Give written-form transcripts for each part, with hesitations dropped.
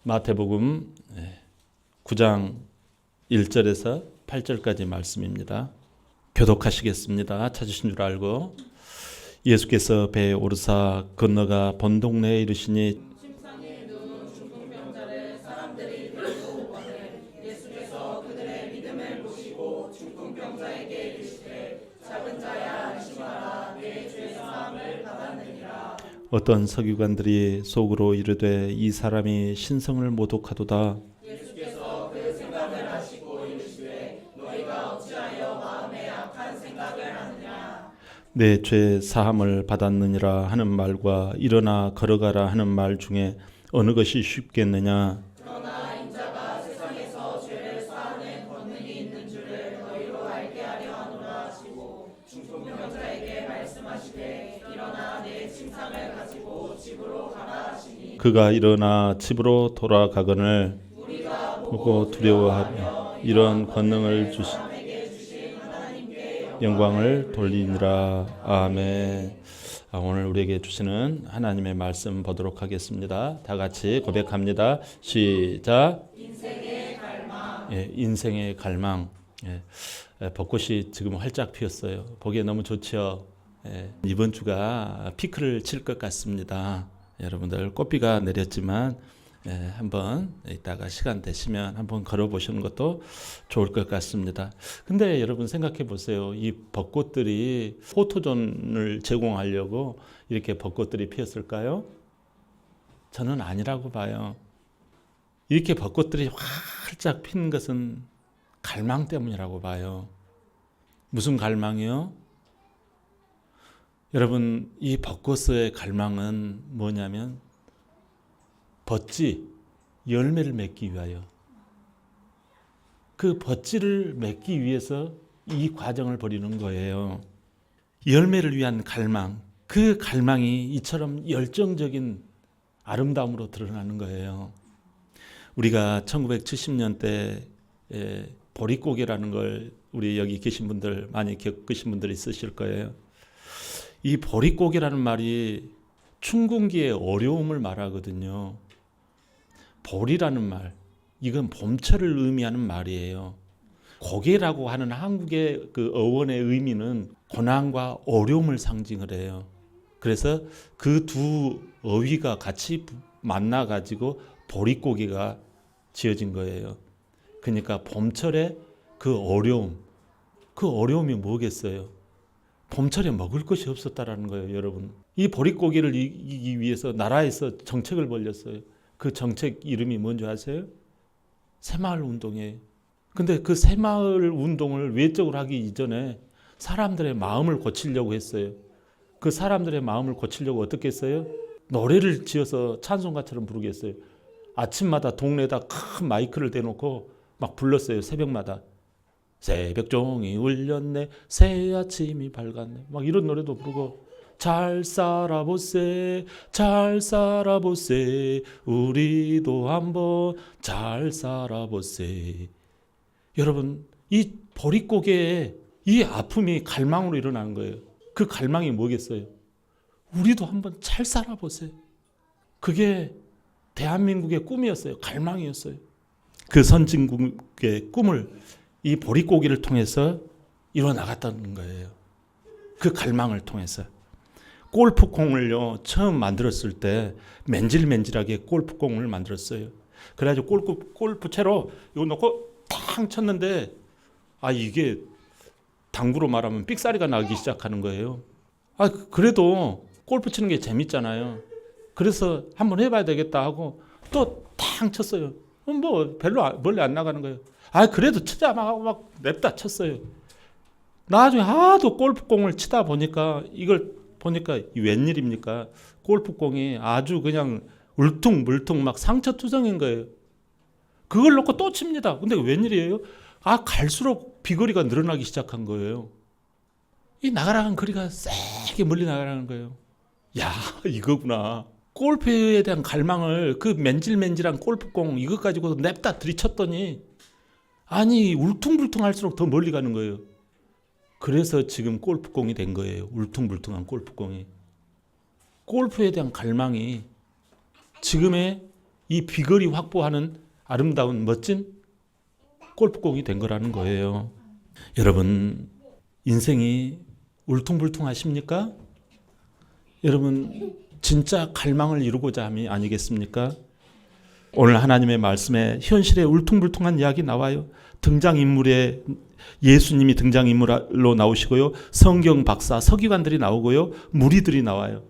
마태복음 9장 1절에서 8절까지 말씀입니다. 교독하시겠습니다. 찾으신 줄 알고. 예수께서 배에 오르사 건너가 본 동네에 이르시니 침상에 누운 중풍병자를 사람들이 들고 오거늘 예수께서 그들의 믿음을 보시고 중풍병자에게 이르시되 작은 자야 안심하라 내 죄 사함을 받았느니라. 어떤 서기관들이 속으로 이르되 이 사람이 신성을 모독하도다. 예수께서 그 생각을 하시고 이르시되 너희가 어찌하여 마음에 악한 생각을 하느냐. 내 죄 사함을 받았느니라 하는 말과 일어나 걸어가라 하는 말 중에 어느 것이 쉽겠느냐. 그러나 인자가 세상에서 죄를 사하는 권능이 있는 줄을 너희로 알게 하려 하노라 하시고 중풍병자에게 말씀하시되 일어나 내 침상을 가지고 집으로 가라 하시니 그가 일어나 집으로 돌아가거늘 우리가 보고 두려워하며 이런 권능을 주신 영광을 돌리니라. 아멘. 오늘 우리에게 주시는 하나님의 말씀 보도록 하겠습니다. 다 같이 고백합니다. 시작. 인생의 갈망. 인생의 갈망. 벚꽃이 지금 활짝 피었어요. 보기에 너무 좋죠. 이번 주가 피크를 칠 것 같습니다. 여러분들 꽃비가 내렸지만 한번 이따가 시간 되시면 한번 걸어보시는 것도 좋을 것 같습니다. 근데 여러분 생각해 보세요. 이 벚꽃들이 포토존을 제공하려고 이렇게 벚꽃들이 피었을까요? 저는 아니라고 봐요. 이렇게 벚꽃들이 활짝 피는 것은 갈망 때문이라고 봐요. 무슨 갈망이요? 여러분, 이 벚꽃의 갈망은 뭐냐면 벗지, 열매를 맺기 위하여. 그 벗지를 맺기 위해서 이 과정을 벌이는 거예요. 열매를 위한 갈망, 그 갈망이 이처럼 열정적인 아름다움으로 드러나는 거예요. 우리가 1970년대 보릿고개라는 걸 우리 여기 계신 분들 많이 겪으신 분들이 있으실 거예요. 이 보릿고개라는 말이 춘궁기의 어려움을 말하거든요. 보리라는 말, 이건 봄철을 의미하는 말이에요. 고개라고 하는 한국의 그 어원의 의미는 고난과 어려움을 상징을 해요. 그래서 그 두 어휘가 같이 만나가지고 보릿고개가 지어진 거예요. 그러니까 봄철에 그 어려움이 뭐겠어요? 봄철에 먹을 것이 없었다라는 거예요, 여러분. 이 보릿고개를 이기기 위해서 나라에서 정책을 벌였어요. 그 정책 이름이 뭔지 아세요? 새마을 운동이에요. 근데 그 새마을 운동을 외적으로 하기 이전에 사람들의 마음을 고치려고 했어요. 그 사람들의 마음을 고치려고 어떻게 했어요? 노래를 지어서 찬송가처럼 부르게 했어요. 아침마다 동네에다 큰 마이크를 대놓고 막 불렀어요. 새벽마다. 새벽종이 울렸네, 새 아침이 밝았네, 막 이런 노래도 부르고, 잘 살아보세, 잘 살아보세, 우리도 한번 잘 살아보세. 여러분, 이 보릿고개에 이 아픔이 갈망으로 일어나는 거예요. 그 갈망이 뭐겠어요? 우리도 한번 잘 살아보세. 그게 대한민국의 꿈이었어요. 갈망이었어요. 그 선진국의 꿈을 이 보릿고개를 통해서 이뤄나갔다는 거예요. 그 갈망을 통해서. 골프공을요, 처음 만들었을 때 맨질맨질하게 골프공을 만들었어요. 그래가지고 골프채로 이거 놓고 탕 쳤는데, 이게 당구로 말하면 삑사리가 나기 시작하는 거예요. 그래도 골프 치는 게 재밌잖아요. 그래서 한번 해봐야 되겠다 하고 또 탕 쳤어요. 뭐 별로 멀리 안 나가는 거예요. 그래도 치자 막 냅다 쳤어요. 나중에 하도 골프공을 치다 보니까 이걸 보니까 웬일입니까? 골프공이 아주 그냥 울퉁불퉁 막 상처투성인 거예요. 그걸 놓고 또 칩니다. 근데 웬일이에요? 갈수록 비거리가 늘어나기 시작한 거예요. 이 나가라는 거리가 세게 멀리 나가라는 거예요. 야, 이거구나. 골프에 대한 갈망을 그 맨질맨질한 골프공 이것 가지고 냅다 들이쳤더니 울퉁불퉁 할수록 더 멀리 가는 거예요. 그래서 지금 골프공이 된 거예요. 울퉁불퉁한 골프공이. 골프에 대한 갈망이 지금의 이 비거리 확보하는 아름다운 멋진 골프공이 된 거라는 거예요. 여러분, 인생이 울퉁불퉁하십니까? 여러분, 진짜 갈망을 이루고자 함이 아니겠습니까? 오늘 하나님의 말씀에 현실에 울퉁불퉁한 이야기 나와요. 등장인물에 예수님이 등장인물로 나오시고요. 성경 박사, 서기관들이 나오고요. 무리들이 나와요.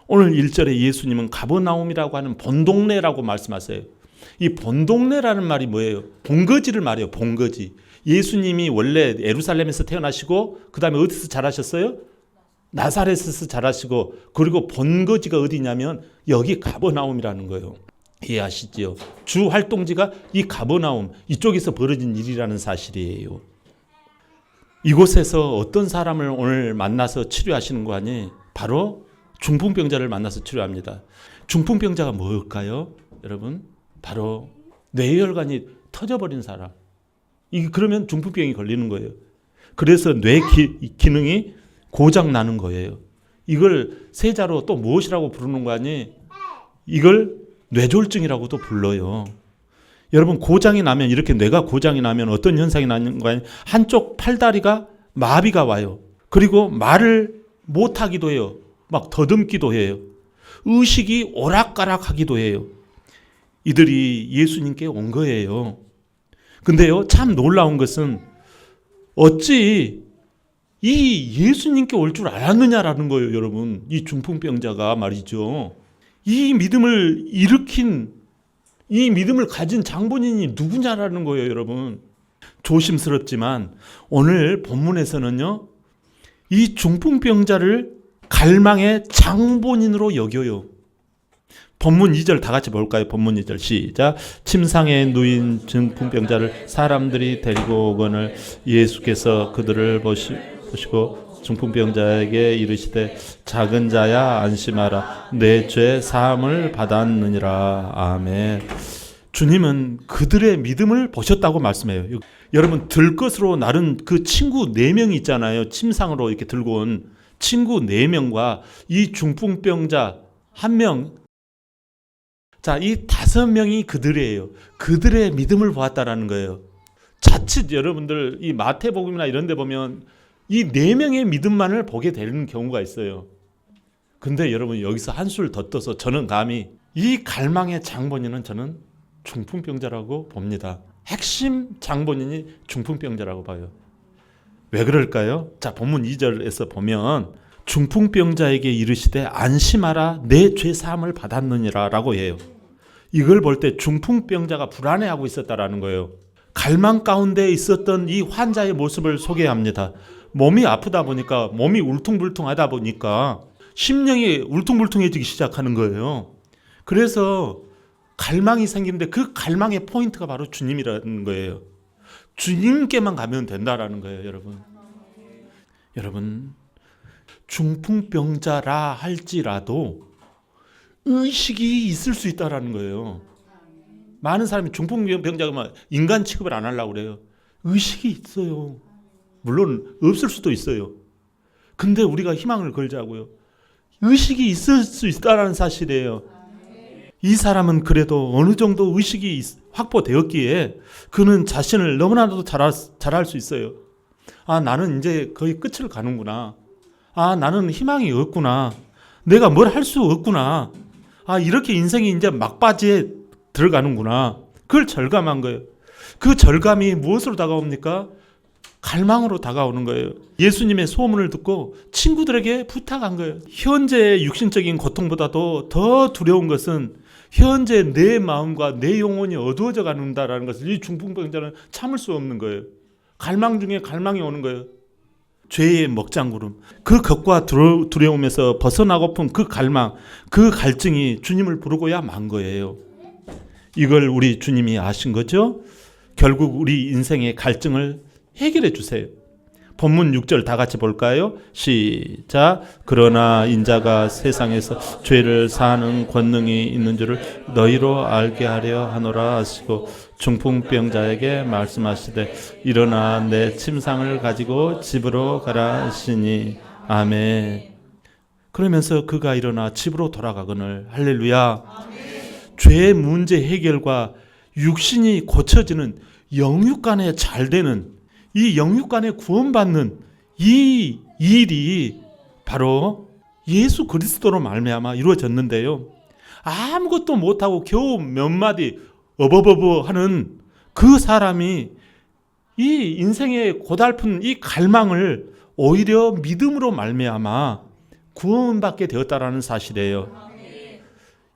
오늘 1절에 예수님은 가버나움이라고 하는 본동네라고 말씀하세요. 이 본동네라는 말이 뭐예요? 본거지를 말해요. 본거지. 예수님이 원래 예루살렘에서 태어나시고 그 다음에 어디서 자라셨어요? 나사렛에서 자라시고, 그리고 본거지가 어디냐면 여기 가버나움이라는 거예요. 이해하시지요? 주 활동지가 이 가버나움, 이쪽에서 벌어진 일이라는 사실이에요. 이곳에서 어떤 사람을 오늘 만나서 치료하시는 거 아니? 바로 중풍병자를 만나서 치료합니다. 중풍병자가 뭘까요? 여러분, 바로 뇌혈관이 터져버린 사람. 그러면 중풍병이 걸리는 거예요. 그래서 뇌 기능이 고장 나는 거예요. 이걸 세자로 또 무엇이라고 부르는 거 아니? 이걸 뇌졸중이라고도 불러요. 여러분, 고장이 나면, 이렇게 뇌가 고장이 나면 어떤 현상이 나는 거 아니? 한쪽 팔다리가 마비가 와요. 그리고 말을 못하기도 해요. 막 더듬기도 해요. 의식이 오락가락하기도 해요. 이들이 예수님께 온 거예요. 근데요, 참 놀라운 것은 어찌 이 예수님께 올 줄 알았느냐라는 거예요, 여러분. 이 중풍병자가 말이죠. 이 믿음을 일으킨, 이 믿음을 가진 장본인이 누구냐라는 거예요, 여러분. 조심스럽지만 오늘 본문에서는요, 이 중풍병자를 갈망의 장본인으로 여겨요. 본문 2절 다 같이 볼까요? 본문 2절 시작. 침상에 누인 중풍병자를 사람들이 데리고 오거늘 예수께서 그들을 보시고 중풍병자에게 이르시되 작은 자야 안심하라 내 죄 사함을 받았느니라. 아멘. 주님은 그들의 믿음을 보셨다고 말씀해요. 여러분, 들것으로 나른 그 친구 4명이 있잖아요. 침상으로 이렇게 들고 온 친구 4명과 이 중풍병자 1명, 자, 이 5명이 그들이에요. 그들의 믿음을 보았다라는 거예요. 자칫 여러분들 이 마태복음이나 이런 데 보면 이 4명의 믿음만을 보게 되는 경우가 있어요. 근데 여러분, 여기서 한술 더 떠서 저는 감히 이 갈망의 장본인은 저는 중풍병자라고 봅니다. 핵심 장본인이 중풍병자라고 봐요. 왜 그럴까요? 자, 본문 2절에서 보면 중풍병자에게 이르시되 안심하라 내 죄 사함을 받았느니라 라고 해요. 이걸 볼 때 중풍병자가 불안해하고 있었다라는 거예요. 갈망 가운데 있었던 이 환자의 모습을 소개합니다. 몸이 아프다 보니까, 몸이 울퉁불퉁하다 보니까 심령이 울퉁불퉁해지기 시작하는 거예요. 그래서 갈망이 생기는데 그 갈망의 포인트가 바로 주님이라는 거예요. 주님께만 가면 된다라는 거예요, 여러분. 여러분, 중풍병자라 할지라도 의식이 있을 수 있다라는 거예요. 많은 사람이 중풍병자가 인간 취급을 안 하려고 그래요. 의식이 있어요. 물론 없을 수도 있어요. 근데 우리가 희망을 걸자고요. 의식이 있을 수 있다라는 사실이에요. 이 사람은 그래도 어느 정도 의식이 확보되었기에 그는 자신을 너무나도 잘할 수 있어요. 아, 나는 이제 거의 끝을 가는구나. 아, 나는 희망이 없구나. 내가 뭘 할 수 없구나. 아, 이렇게 인생이 이제 막바지에 들어가는구나. 그걸 절감한 거예요. 그 절감이 무엇으로 다가옵니까? 갈망으로 다가오는 거예요. 예수님의 소문을 듣고 친구들에게 부탁한 거예요. 현재의 육신적인 고통보다도 더 두려운 것은 현재 내 마음과 내 영혼이 어두워져 가는다라는 것을 이 중풍병자는 참을 수 없는 거예요. 갈망 중에 갈망이 오는 거예요. 죄의 먹장구름, 그 겁과 두려움에서 벗어나고픈 그 갈망, 그 갈증이 주님을 부르고야 만 거예요. 이걸 우리 주님이 아신 거죠. 결국 우리 인생의 갈증을 해결해 주세요. 본문 6절 다 같이 볼까요? 시작. 그러나 인자가 세상에서 죄를 사하는 권능이 있는 줄을 너희로 알게 하려 하노라 하시고 중풍병자에게 말씀하시되 일어나 내 침상을 가지고 집으로 가라 하시니 아멘. 그러면서 그가 일어나 집으로 돌아가거늘. 할렐루야. 죄 문제 해결과 육신이 고쳐지는 영육간에 잘 되는 이 영육간에 구원받는 이 일이 바로 예수 그리스도로 말미암아 이루어졌는데요. 아무것도 못하고 겨우 몇 마디 어버버버 하는 그 사람이 이 인생의 고달픈 이 갈망을 오히려 믿음으로 말미암아 구원받게 되었다라는 사실이에요.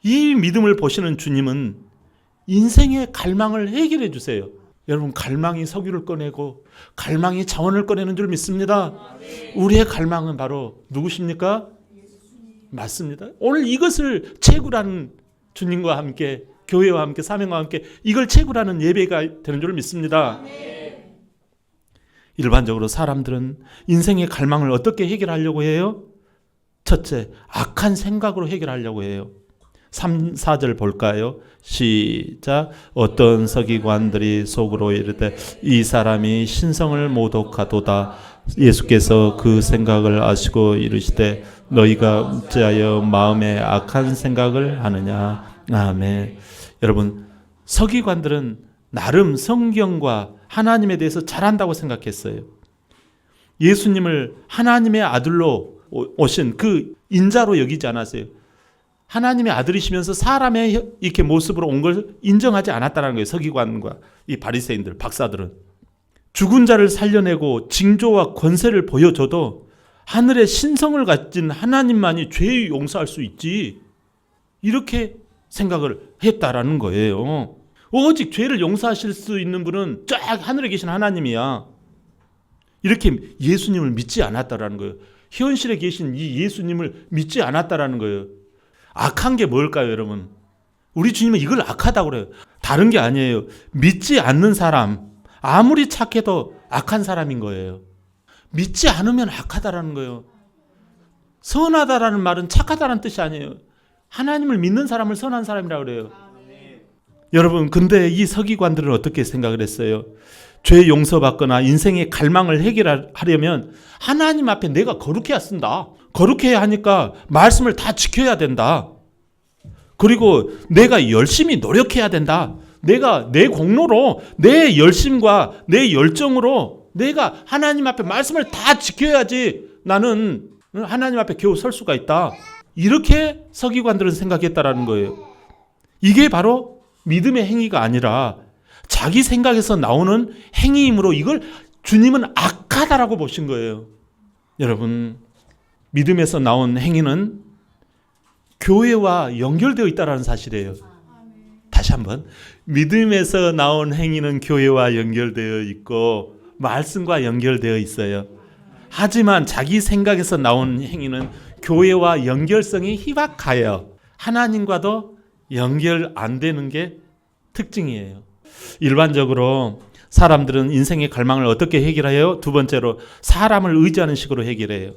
이 믿음을 보시는 주님은 인생의 갈망을 해결해 주세요. 여러분, 갈망이 석유를 꺼내고 갈망이 자원을 꺼내는 줄 믿습니다. 우리의 갈망은 바로 누구십니까? 맞습니다. 오늘 이것을 채굴하는 주님과 함께, 교회와 함께, 사명과 함께 이걸 채굴하는 예배가 되는 줄 믿습니다. 일반적으로 사람들은 인생의 갈망을 어떻게 해결하려고 해요? 첫째, 악한 생각으로 해결하려고 해요. 3, 4절 볼까요? 시작. 어떤 서기관들이 속으로 이르되 이 사람이 신성을 모독하도다. 예수께서 그 생각을 아시고 이르시되 너희가 어찌하여 마음에 악한 생각을 하느냐. 아멘. 여러분, 서기관들은 나름 성경과 하나님에 대해서 잘한다고 생각했어요. 예수님을 하나님의 아들로 오신 그 인자로 여기지 않았어요. 하나님의 아들이시면서 사람의 이렇게 모습으로 온 걸 인정하지 않았다는 거예요. 서기관과 이 바리새인들, 박사들은. 죽은 자를 살려내고 징조와 권세를 보여줘도 하늘의 신성을 가진 하나님만이 죄 용서할 수 있지, 이렇게 생각을 했다라는 거예요. 오직 죄를 용서하실 수 있는 분은 쫙 하늘에 계신 하나님이야. 이렇게 예수님을 믿지 않았다라는 거예요. 현실에 계신 이 예수님을 믿지 않았다라는 거예요. 악한 게 뭘까요, 여러분? 우리 주님은 이걸 악하다고 그래요. 다른 게 아니에요. 믿지 않는 사람, 아무리 착해도 악한 사람인 거예요. 믿지 않으면 악하다라는 거예요. 선하다라는 말은 착하다는 뜻이 아니에요. 하나님을 믿는 사람을 선한 사람이라고 그래요. 여러분, 근데 이 서기관들은 어떻게 생각을 했어요? 죄 용서받거나 인생의 갈망을 해결하려면 하나님 앞에 내가 거룩해야 쓴다. 거룩해야 하니까 말씀을 다 지켜야 된다. 그리고 내가 열심히 노력해야 된다. 내가 내 공로로, 내 열심과 내 열정으로 내가 하나님 앞에 말씀을 다 지켜야지 나는 하나님 앞에 겨우 설 수가 있다. 이렇게 서기관들은 생각했다라는 거예요. 이게 바로 믿음의 행위가 아니라 자기 생각에서 나오는 행위이므로 이걸 주님은 악하다라고 보신 거예요. 여러분, 믿음에서 나온 행위는 교회와 연결되어 있다는 사실이에요. 다시 한번, 믿음에서 나온 행위는 교회와 연결되어 있고 말씀과 연결되어 있어요. 하지만 자기 생각에서 나온 행위는 교회와 연결성이 희박하여 하나님과도 연결 안 되는 게 특징이에요. 일반적으로 사람들은 인생의 갈망을 어떻게 해결해요? 두 번째로 사람을 의지하는 식으로 해결해요.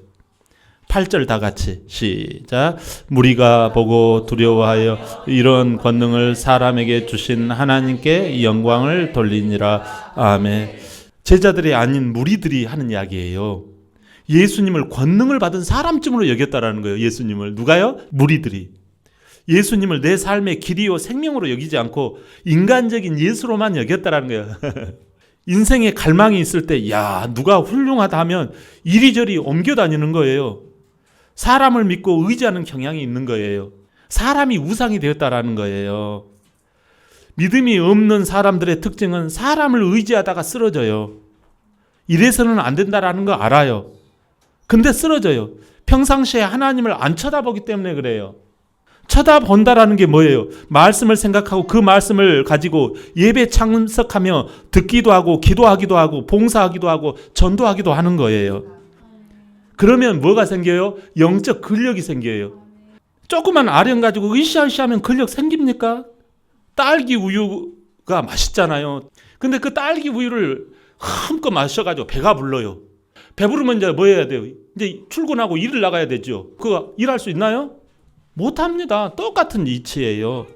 8절 다 같이 시작. 무리가 보고 두려워하여 이런 권능을 사람에게 주신 하나님께 영광을 돌리니라. 아멘. 제자들이 아닌 무리들이 하는 이야기예요. 예수님을 권능을 받은 사람쯤으로 여겼다라는 거예요. 예수님을. 누가요? 무리들이. 예수님을 내 삶의 길이요 생명으로 여기지 않고 인간적인 예수로만 여겼다라는 거예요. 인생의 갈망이 있을 때, 야, 누가 훌륭하다 하면 이리저리 옮겨 다니는 거예요. 사람을 믿고 의지하는 경향이 있는 거예요. 사람이 우상이 되었다라는 거예요. 믿음이 없는 사람들의 특징은 사람을 의지하다가 쓰러져요. 이래서는 안 된다라는 거 알아요. 근데 쓰러져요. 평상시에 하나님을 안 쳐다보기 때문에 그래요. 쳐다본다라는 게 뭐예요? 말씀을 생각하고 그 말씀을 가지고 예배 참석하며 듣기도 하고 기도하기도 하고 봉사하기도 하고 전도하기도 하는 거예요. 그러면 뭐가 생겨요? 영적 근력이 생겨요. 조그만 아령 가지고 으쌰으쌰하면 근력 생깁니까? 딸기 우유가 맛있잖아요. 근데 그 딸기 우유를 한껏 마셔가지고 배가 불러요. 배부르면 이제 뭐 해야 돼요? 이제 출근하고 일을 나가야 되죠. 그거 일할 수 있나요? 못합니다. 똑같은 이치예요.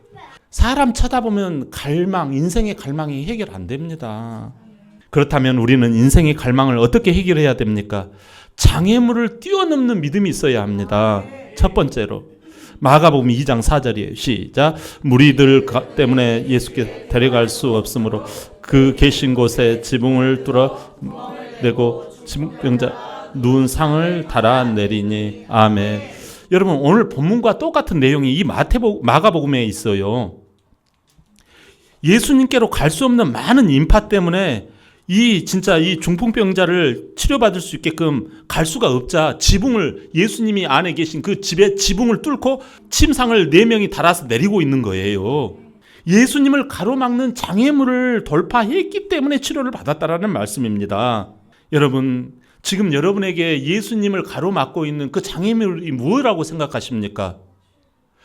사람 쳐다보면 갈망, 인생의 갈망이 해결 안 됩니다. 그렇다면 우리는 인생의 갈망을 어떻게 해결해야 됩니까? 장애물을 뛰어넘는 믿음이 있어야 합니다. 첫 번째로 마가복음 2장 4절이에요. 시작. 무리들 때문에 예수께 데려갈 수 없으므로 그 계신 곳에 지붕을 뚫어내고 지붕병자 누운 상을 달아내리니. 아멘. 여러분, 오늘 본문과 똑같은 내용이 이 마가복음에 있어요. 예수님께로 갈 수 없는 많은 인파 때문에 진짜 이 중풍병자를 치료받을 수 있게끔 갈 수가 없자 예수님이 안에 계신 그 집에 지붕을 뚫고 침상을 4명이 달아서 내리고 있는 거예요. 예수님을 가로막는 장애물을 돌파했기 때문에 치료를 받았다라는 말씀입니다. 여러분, 지금 여러분에게 예수님을 가로막고 있는 그 장애물이 무엇이라고 생각하십니까?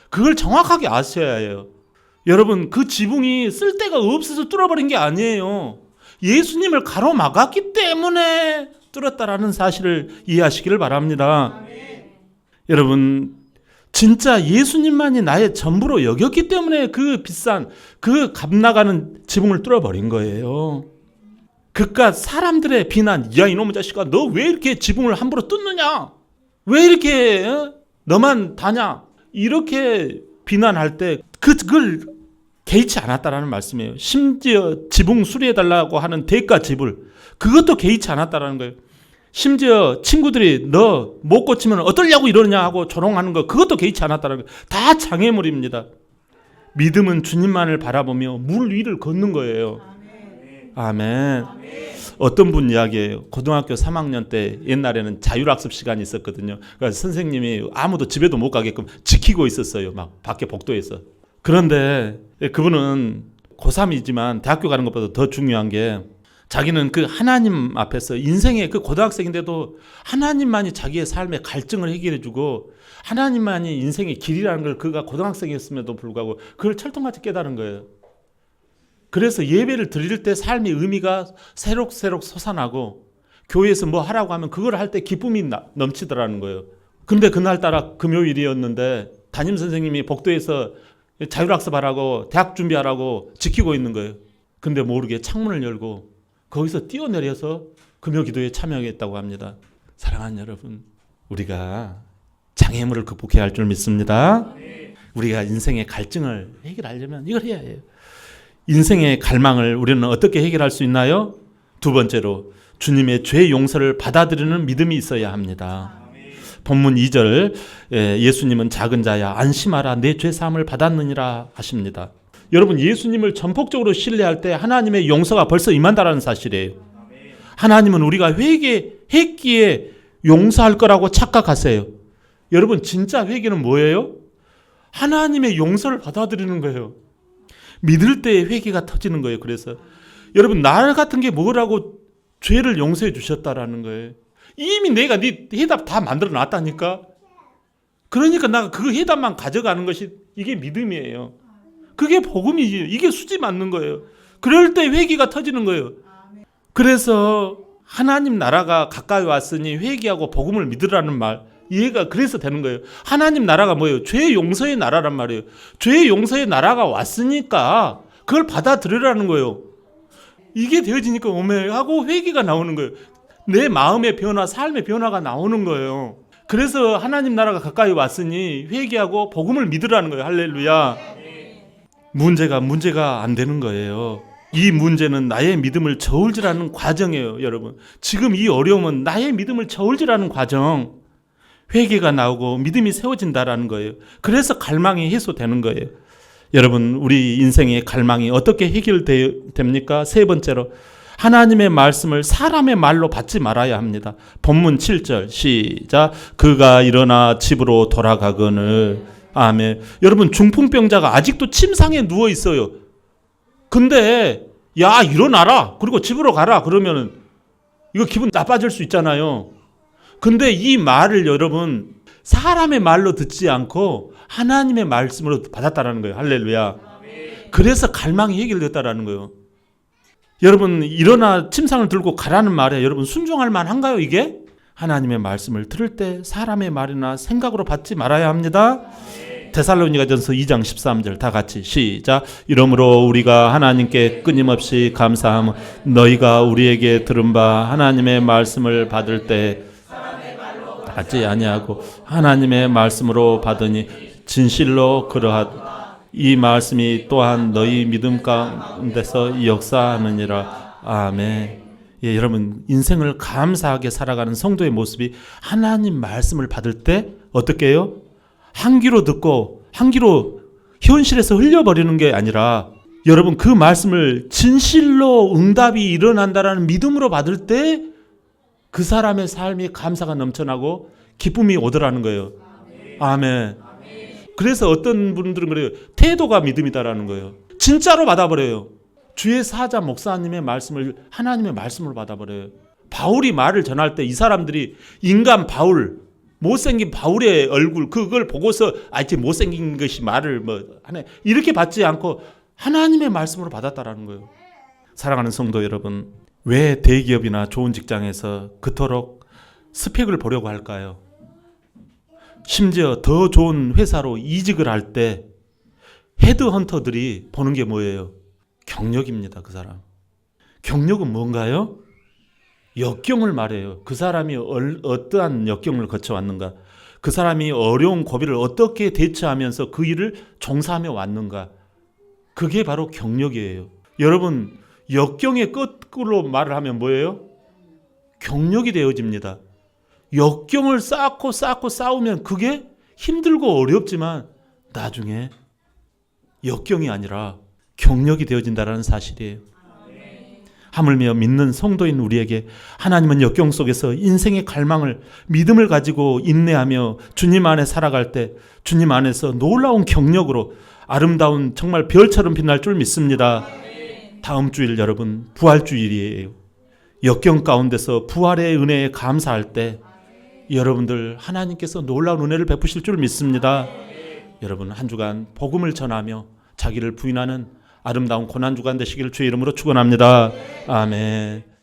그걸 정확하게 아셔야 해요. 여러분, 그 지붕이 쓸데가 없어서 뚫어버린 게 아니에요. 예수님을 가로막았기 때문에 뚫었다라는 사실을 이해하시기를 바랍니다. 여러분, 진짜 예수님만이 나의 전부로 여겼기 때문에 그 비싼 그 값나가는 지붕을 뚫어버린 거예요. 그깟 사람들의 비난, 야 이놈의 자식아, 너 왜 이렇게 지붕을 함부로 뚫느냐? 왜 이렇게 너만 다냐? 이렇게 비난할 때 그걸 개의치 않았다라는 말씀이에요. 심지어 지붕 수리해달라고 하는 대가 지불, 그것도 개의치 않았다라는 거예요. 심지어 친구들이 너 못 고치면 어떠려고 이러냐 하고 조롱하는 거, 그것도 개의치 않았다는 거예요. 다 장애물입니다. 믿음은 주님만을 바라보며 물 위를 걷는 거예요. 아멘. 어떤 분 이야기예요. 고등학교 3학년 때 옛날에는 자율학습 시간이 있었거든요. 그래서 선생님이 아무도 집에도 못 가게끔 지키고 있었어요. 막 밖에 복도에서. 그런데 그분은 고3이지만 대학교 가는 것보다 더 중요한 게 자기는 그 하나님 앞에서 인생의 그 고등학생인데도 하나님만이 자기의 삶의 갈증을 해결해 주고 하나님만이 인생의 길이라는 걸 그가 고등학생이었음에도 불구하고 그걸 철통같이 깨달은 거예요. 그래서 예배를 드릴 때 삶의 의미가 새록새록 솟아나고 교회에서 뭐 하라고 하면 그걸 할 때 기쁨이 넘치더라는 거예요. 근데 그날따라 금요일이었는데 담임 선생님이 복도에서 자율학습하라고 대학 준비하라고 지키고 있는 거예요. 근데 모르게 창문을 열고 거기서 뛰어내려서 금요기도에 참여하겠다고 합니다. 사랑하는 여러분, 우리가 장애물을 극복해야 할 줄 믿습니다. 우리가 인생의 갈증을 해결하려면 이걸 해야 해요. 인생의 갈망을 우리는 어떻게 해결할 수 있나요? 두 번째로 주님의 죄 용서를 받아들이는 믿음이 있어야 합니다. 본문 2절, 예수님은 작은 자야 안심하라 내 죄 사함을 받았느니라 하십니다. 여러분, 예수님을 전폭적으로 신뢰할 때 하나님의 용서가 벌써 임한다라는 사실이에요. 하나님은 우리가 회개했기에 용서할 거라고 착각하세요. 여러분, 진짜 회개는 뭐예요? 하나님의 용서를 받아들이는 거예요. 믿을 때 회개가 터지는 거예요. 그래서 여러분, 날 같은 게 뭐라고 죄를 용서해 주셨다라는 거예요. 이미 내가 네 해답 다 만들어 놨다니까. 그러니까 내가 그 해답만 가져가는 것이 이게 믿음이에요. 그게 복음이지. 이게 수지 맞는 거예요. 그럴 때 회개가 터지는 거예요. 그래서 하나님 나라가 가까이 왔으니 회개하고 복음을 믿으라는 말, 이해가 그래서 되는 거예요. 하나님 나라가 뭐예요? 죄 용서의 나라란 말이에요. 죄 용서의 나라가 왔으니까 그걸 받아들이라는 거예요. 이게 되어지니까 오메하고 회개가 나오는 거예요. 내 마음의 변화, 삶의 변화가 나오는 거예요. 그래서 하나님 나라가 가까이 왔으니 회개하고 복음을 믿으라는 거예요. 할렐루야. 문제가 안 되는 거예요. 이 문제는 나의 믿음을 저울질하는 과정이에요. 여러분, 지금 이 어려움은 나의 믿음을 저울질하는 과정. 회개가 나오고 믿음이 세워진다라는 거예요. 그래서 갈망이 해소되는 거예요. 여러분, 우리 인생의 갈망이 어떻게 해결됩니까? 세 번째로 하나님의 말씀을 사람의 말로 받지 말아야 합니다. 본문 7절 시작. 그가 일어나 집으로 돌아가거늘. 아멘. 여러분, 중풍병자가 아직도 침상에 누워 있어요. 근데 야 일어나라 그리고 집으로 가라 그러면은 이거 기분 나빠질 수 있잖아요. 근데 이 말을 여러분 사람의 말로 듣지 않고 하나님의 말씀으로 받았다라는 거예요. 할렐루야. 그래서 갈망이 해결됐다라는 거예요. 여러분, 일어나 침상을 들고 가라는 말에 여러분 순종할 만한가요? 이게? 하나님의 말씀을 들을 때 사람의 말이나 생각으로 받지 말아야 합니다. 데살로니가전서 2장 13절 다 같이 시작. 이러므로 우리가 하나님께 끊임없이 감사함 너희가 우리에게 들은 바 하나님의 말씀을 받을 때 받지 아니하고 하나님의 말씀으로 받으니 진실로 그러하다. 이 말씀이 또한 너희 믿음 가운데서 역사하느니라. 아멘. 예, 여러분 인생을 감사하게 살아가는 성도의 모습이 하나님 말씀을 받을 때 어떻게 해요? 한 귀로 듣고 한 귀로 현실에서 흘려버리는 게 아니라 여러분 그 말씀을 진실로 응답이 일어난다라는 믿음으로 받을 때 그 사람의 삶이 감사가 넘쳐나고 기쁨이 오더라는 거예요. 아멘. 그래서 어떤 분들은 그래요. 태도가 믿음이다라는 거예요. 진짜로 받아버려요. 주의 사자 목사님의 말씀을 하나님의 말씀으로 받아버려요. 바울이 말을 전할 때 이 사람들이 인간 바울, 못생긴 바울의 얼굴 그걸 보고서 이제 못생긴 것이 말을 뭐 하네 이렇게 받지 않고 하나님의 말씀으로 받았다라는 거예요. 사랑하는 성도 여러분, 왜 대기업이나 좋은 직장에서 그토록 스펙을 보려고 할까요? 심지어 더 좋은 회사로 이직을 할 때 헤드헌터들이 보는 게 뭐예요? 경력입니다. 그 사람. 경력은 뭔가요? 역경을 말해요. 그 사람이 어떠한 역경을 거쳐왔는가? 그 사람이 어려운 고비를 어떻게 대처하면서 그 일을 종사하며 왔는가? 그게 바로 경력이에요. 여러분, 역경의 끝으로 말을 하면 뭐예요? 경력이 되어집니다. 역경을 쌓고 싸우면 그게 힘들고 어렵지만 나중에 역경이 아니라 경력이 되어진다는 사실이에요. 하물며 믿는 성도인 우리에게 하나님은 역경 속에서 인생의 갈망을 믿음을 가지고 인내하며 주님 안에 살아갈 때 주님 안에서 놀라운 경력으로 아름다운 정말 별처럼 빛날 줄 믿습니다. 다음 주일 여러분 부활주일이에요. 역경 가운데서 부활의 은혜에 감사할 때 여러분들 하나님께서 놀라운 은혜를 베푸실 줄 믿습니다. 여러분 한 주간 복음을 전하며 자기를 부인하는 아름다운 고난주간 되시기를 주의 이름으로 축원합니다. 아멘.